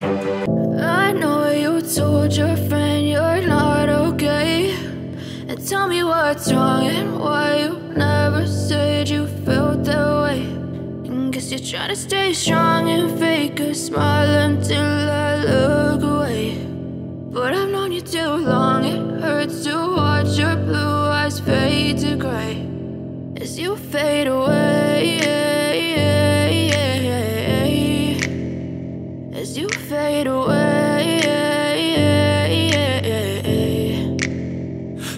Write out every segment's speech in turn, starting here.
I know you told your friend you're not okay, and tell me what's wrong and why you never said you felt that way. And guess you're trying to stay strong and fake a smile until I look away. But I've known you too long, it hurts to watch your blue eyes fade to gray as you fade away, as you fade away.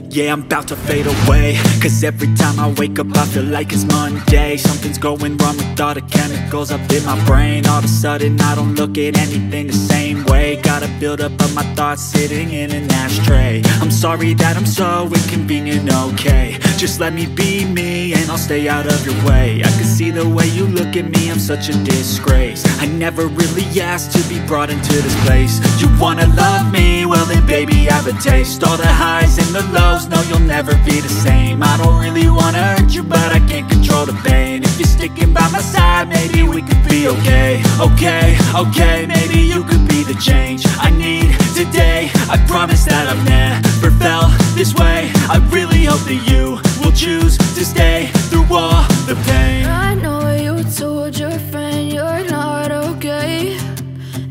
Yeah, I'm about to fade away, cause every time I wake up I feel like it's Monday. Something's going wrong with all the chemicals up in my brain. All of a sudden I don't look at anything the same way. Got a buildup of my thoughts sitting in an ashtray. I'm sorry that I'm so inconvenient, okay. Just let me be me and I'll stay out of your way. I can see the way you look at me, I'm such a disgrace. I never really asked to be brought into this place. You wanna love me? Well then baby I have a taste. All the highs and the lows, no, you'll never be the same. I don't really wanna hurt you, but I can't control the pain. If you're sticking by my side, maybe we could be okay. Okay, maybe you could be the change I need today. I promise that I've never felt this way. I really hope that you will choose to stay through all the pain. I know you told your friend you're not okay,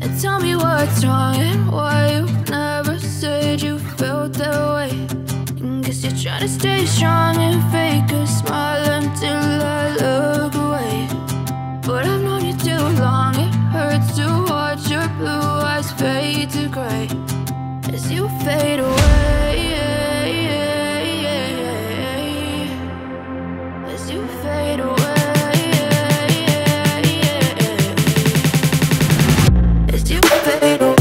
and tell me what's wrong and why you never said you felt that way. Guess you're trying to stay strong and fake a smile until I look away. But I've known you too long, it hurts to watch your blue eyes fade to gray as you fade away, as you fade away, as you fade away.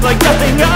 Like nothing else